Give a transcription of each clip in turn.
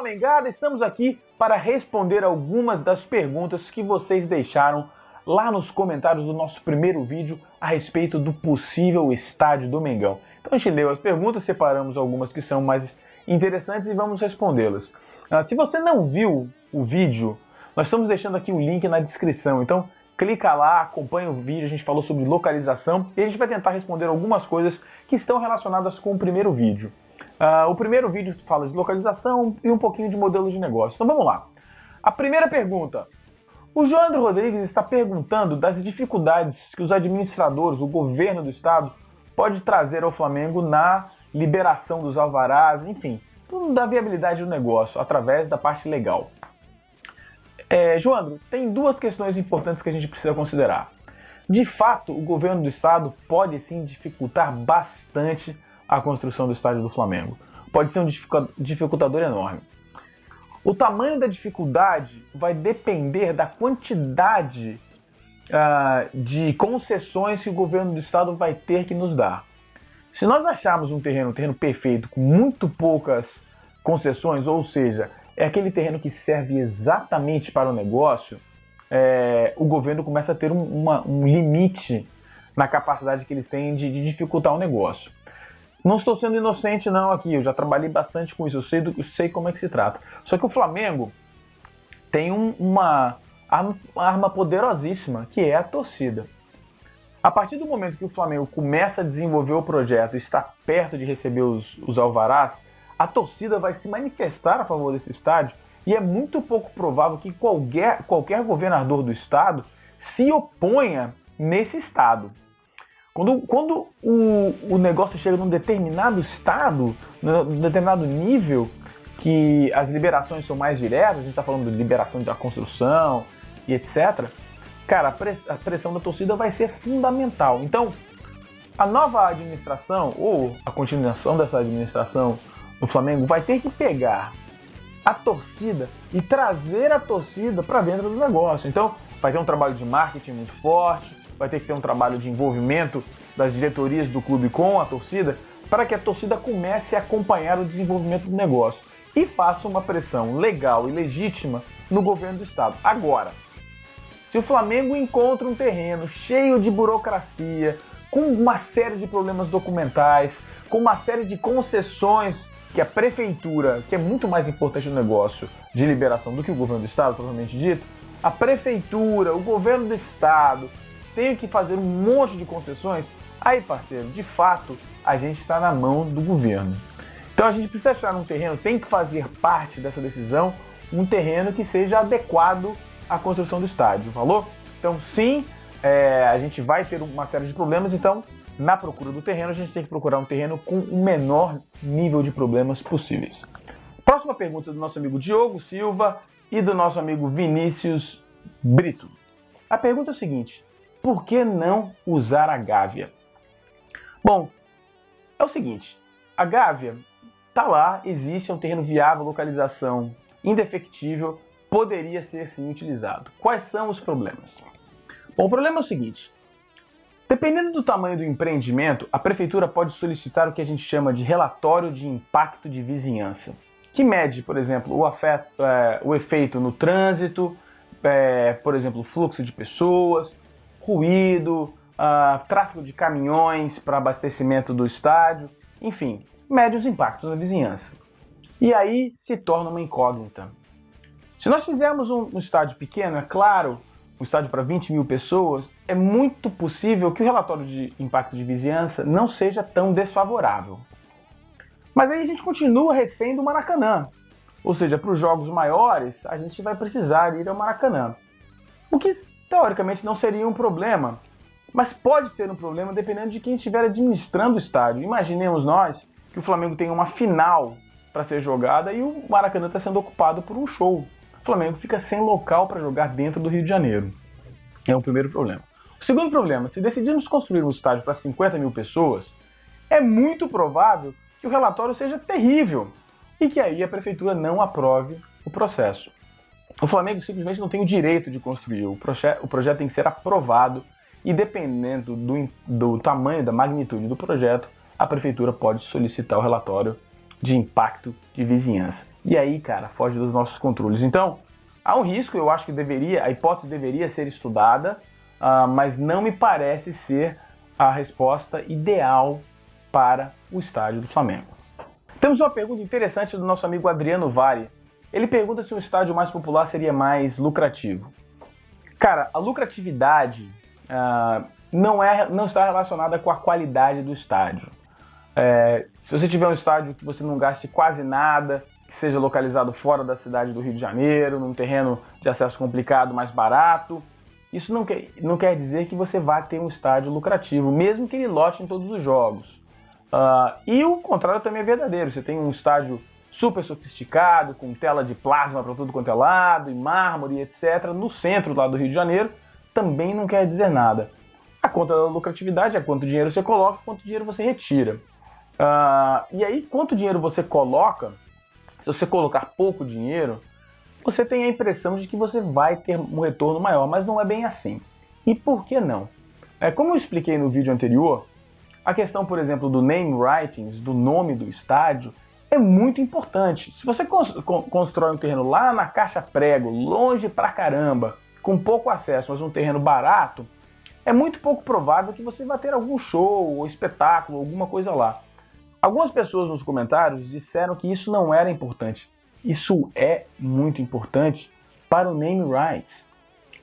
Flamengada, estamos aqui para responder algumas das perguntas que vocês deixaram lá nos comentários do nosso primeiro vídeo a respeito do possível estádio do Mengão. Então a gente leu as perguntas, separamos algumas que são mais interessantes e vamos respondê-las. Se você não viu o vídeo, nós estamos deixando aqui o link na descrição, então clica lá, acompanha o vídeo, a gente falou sobre localização e a gente vai tentar responder algumas coisas que estão relacionadas com o primeiro vídeo. O primeiro vídeo fala de localização e um pouquinho de modelo de negócio. Então vamos lá. A primeira pergunta. O Joandro Rodrigues está perguntando das dificuldades que os administradores, o governo do estado, pode trazer ao Flamengo na liberação dos alvarás, enfim, tudo da viabilidade do negócio, através da parte legal. Joandro, tem duas questões importantes que a gente precisa considerar. De fato, o governo do estado pode sim dificultar bastante a construção do estádio do Flamengo. Pode ser um dificultador enorme. O tamanho da dificuldade vai depender da quantidade de concessões que o governo do estado vai ter que nos dar. Se nós acharmos um terreno perfeito, com muito poucas concessões, ou seja, é aquele terreno que serve exatamente para o negócio, o governo começa a ter um limite na capacidade que eles têm de dificultar o negócio. Não estou sendo inocente não aqui, eu já trabalhei bastante com isso, eu sei como é que se trata. Só que o Flamengo tem uma arma poderosíssima, que é a torcida. A partir do momento que o Flamengo começa a desenvolver o projeto e está perto de receber os alvarás, a torcida vai se manifestar a favor desse estádio e é muito pouco provável que qualquer governador do estado se oponha nesse estado. Quando o negócio chega num determinado estado, num determinado nível, que as liberações são mais diretas, a gente está falando de liberação da construção e etc., cara, a pressão da torcida vai ser fundamental. Então, a nova administração, ou a continuação dessa administração do Flamengo, vai ter que pegar a torcida e trazer a torcida para dentro do negócio. Então, vai ter um trabalho de marketing muito forte, vai ter que ter um trabalho de envolvimento das diretorias do clube com a torcida, para que a torcida comece a acompanhar o desenvolvimento do negócio e faça uma pressão legal e legítima no governo do estado. Agora, se o Flamengo encontra um terreno cheio de burocracia, com uma série de problemas documentais, com uma série de concessões que a prefeitura, que é muito mais importante no negócio de liberação do que o governo do estado, provavelmente dito, a prefeitura, o governo do estado, tem que fazer um monte de concessões, aí, parceiro, de fato, a gente está na mão do governo. Então a gente precisa achar um terreno, tem que fazer parte dessa decisão, um terreno que seja adequado à construção do estádio, falou? Então sim, a gente vai ter uma série de problemas, então na procura do terreno a gente tem que procurar um terreno com o menor nível de problemas possíveis. Próxima pergunta do nosso amigo Diogo Silva e do nosso amigo Vinícius Brito. A pergunta é o seguinte: por que não usar a Gávea? Bom, é o seguinte, a Gávea está lá, existe, é um terreno viável, localização indefectível, poderia ser sim utilizado. Quais são os problemas? Bom, o problema é o seguinte, dependendo do tamanho do empreendimento, a prefeitura pode solicitar o que a gente chama de relatório de impacto de vizinhança, que mede, por exemplo, o efeito no trânsito, por exemplo, o fluxo de pessoas, ruído, tráfego de caminhões para abastecimento do estádio, enfim, mede os impactos na vizinhança. E aí se torna uma incógnita. Se nós fizermos um estádio pequeno, é claro, um estádio para 20 mil pessoas, é muito possível que o relatório de impacto de vizinhança não seja tão desfavorável. Mas aí a gente continua refém do Maracanã. Ou seja, para os jogos maiores, a gente vai precisar ir ao Maracanã. O que teoricamente não seria um problema, mas pode ser um problema dependendo de quem estiver administrando o estádio. Imaginemos nós que o Flamengo tem uma final para ser jogada e o Maracanã está sendo ocupado por um show. O Flamengo fica sem local para jogar dentro do Rio de Janeiro. É o primeiro problema. O segundo problema, se decidirmos construir um estádio para 50 mil pessoas, é muito provável que o relatório seja terrível e que aí a prefeitura não aprove o processo. O Flamengo simplesmente não tem o direito de construir, o projeto tem que ser aprovado e dependendo do tamanho, da magnitude do projeto, a prefeitura pode solicitar o relatório de impacto de vizinhança. E aí, cara, foge dos nossos controles. Então, há um risco, eu acho que a hipótese deveria ser estudada, mas não me parece ser a resposta ideal para o estádio do Flamengo. Temos uma pergunta interessante do nosso amigo Adriano Vale. Ele pergunta se um estádio mais popular seria mais lucrativo. Cara, a lucratividade não está relacionada com a qualidade do estádio. Se você tiver um estádio que você não gaste quase nada, que seja localizado fora da cidade do Rio de Janeiro, num terreno de acesso complicado, mais barato, isso não quer dizer que você vai ter um estádio lucrativo, mesmo que ele lote em todos os jogos. E o contrário também é verdadeiro. Você tem um estádio super sofisticado, com tela de plasma para tudo quanto é lado, e mármore, etc., no centro lá do Rio de Janeiro, também não quer dizer nada. A conta da lucratividade é quanto dinheiro você coloca, quanto dinheiro você retira. E aí, quanto dinheiro você coloca, se você colocar pouco dinheiro, você tem a impressão de que você vai ter um retorno maior, mas não é bem assim. E por que não? Como eu expliquei no vídeo anterior, a questão, por exemplo, do name writings, do nome do estádio, é muito importante. Se você constrói um terreno lá na Caixa Prego, longe pra caramba, com pouco acesso, mas um terreno barato, é muito pouco provável que você vai ter algum show, ou espetáculo, alguma coisa lá. Algumas pessoas nos comentários disseram que isso não era importante. Isso é muito importante para o name rights,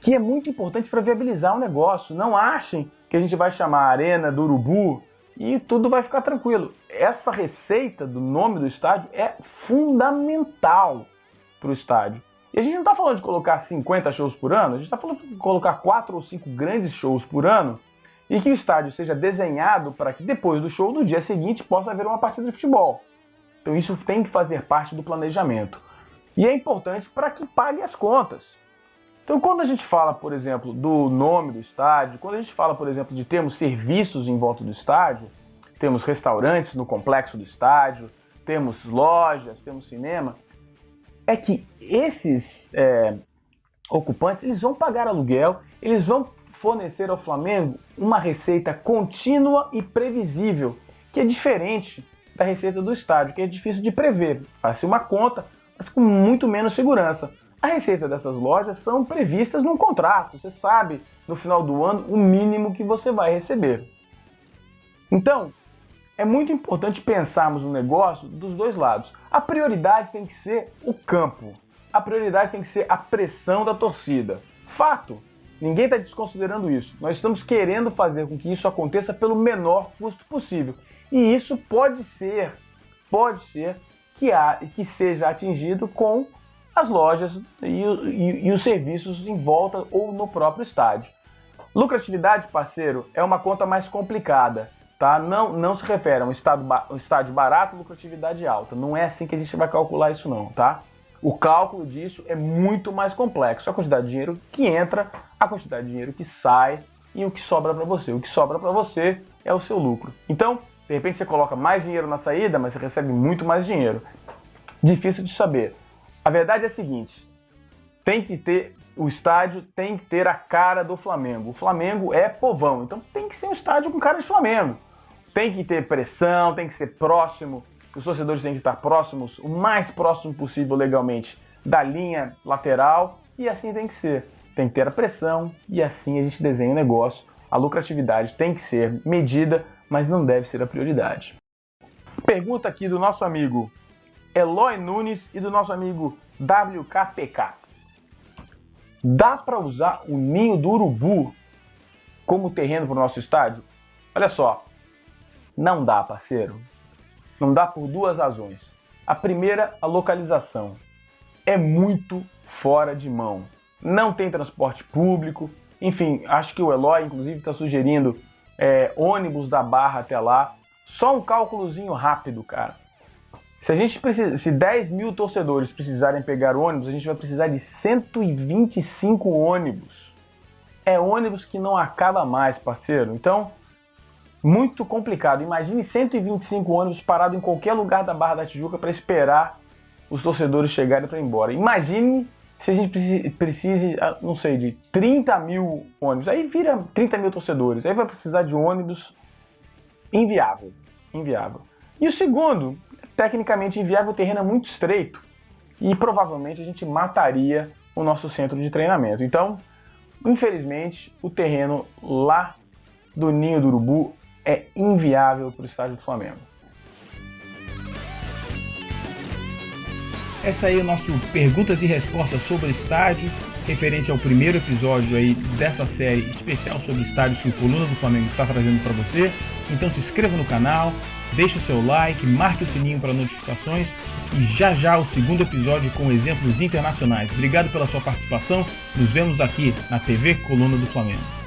que é muito importante para viabilizar o negócio. Não achem que a gente vai chamar a Arena do Urubu e tudo vai ficar tranquilo. Essa receita do nome do estádio é fundamental para o estádio. E a gente não está falando de colocar 50 shows por ano, a gente está falando de colocar 4 ou 5 grandes shows por ano e que o estádio seja desenhado para que depois do show, no dia seguinte, possa haver uma partida de futebol. Então isso tem que fazer parte do planejamento. E é importante para que pague as contas. Então quando a gente fala, por exemplo, do nome do estádio, quando a gente fala, por exemplo, de termos serviços em volta do estádio, temos restaurantes no complexo do estádio, temos lojas, temos cinema, é que esses ocupantes, eles vão pagar aluguel, eles vão fornecer ao Flamengo uma receita contínua e previsível, que é diferente da receita do estádio, que é difícil de prever. Faz-se uma conta, mas com muito menos segurança. A receita dessas lojas são previstas num contrato, você sabe no final do ano o mínimo que você vai receber. Então, é muito importante pensarmos no negócio dos dois lados. A prioridade tem que ser o campo, a prioridade tem que ser a pressão da torcida. Fato, ninguém está desconsiderando isso. Nós estamos querendo fazer com que isso aconteça pelo menor custo possível. E isso pode ser que seja atingido com as lojas e os serviços em volta ou no próprio estádio. Lucratividade, parceiro, é uma conta mais complicada, tá? Não se refere a um estádio barato, lucratividade alta. Não é assim que a gente vai calcular isso não, tá? O cálculo disso é muito mais complexo. A quantidade de dinheiro que entra, a quantidade de dinheiro que sai e o que sobra para você. O que sobra para você é o seu lucro. Então, de repente você coloca mais dinheiro na saída, mas você recebe muito mais dinheiro. Difícil de saber. A verdade é a seguinte, o estádio tem que ter a cara do Flamengo. O Flamengo é povão, então tem que ser um estádio com cara de Flamengo. Tem que ter pressão, tem que ser próximo, os torcedores têm que estar próximos, o mais próximo possível legalmente da linha lateral, e assim tem que ser. Tem que ter a pressão e assim a gente desenha o negócio. A lucratividade tem que ser medida, mas não deve ser a prioridade. Pergunta aqui do nosso amigo Eloy Nunes e do nosso amigo WKPK. Dá para usar o ninho do urubu como terreno para o nosso estádio? Olha só, não dá, parceiro. Não dá por duas razões. A primeira, a localização. É muito fora de mão. Não tem transporte público. Enfim, acho que o Eloy, inclusive, está sugerindo ônibus da Barra até lá. Só um cálculozinho rápido, cara. Se 10 mil torcedores precisarem pegar ônibus, a gente vai precisar de 125 ônibus. É ônibus que não acaba mais, parceiro. Então, muito complicado. Imagine 125 ônibus parados em qualquer lugar da Barra da Tijuca para esperar os torcedores chegarem para ir embora. Imagine se a gente precise, não sei, de 30 mil ônibus. Aí vira 30 mil torcedores. Aí vai precisar de ônibus. Inviável. Inviável. E o segundo, tecnicamente inviável, o terreno é muito estreito. e provavelmente a gente mataria o nosso centro de treinamento. Então, infelizmente, o terreno lá do Ninho do Urubu é inviável para o estádio do Flamengo. Essa aí é o nosso perguntas e respostas sobre estádio, referente ao primeiro episódio aí dessa série especial sobre estádios que o Coluna do Flamengo está trazendo para você. Então se inscreva no canal, deixe o seu like, marque o sininho para notificações e já o segundo episódio com exemplos internacionais. Obrigado pela sua participação, nos vemos aqui na TV Coluna do Flamengo.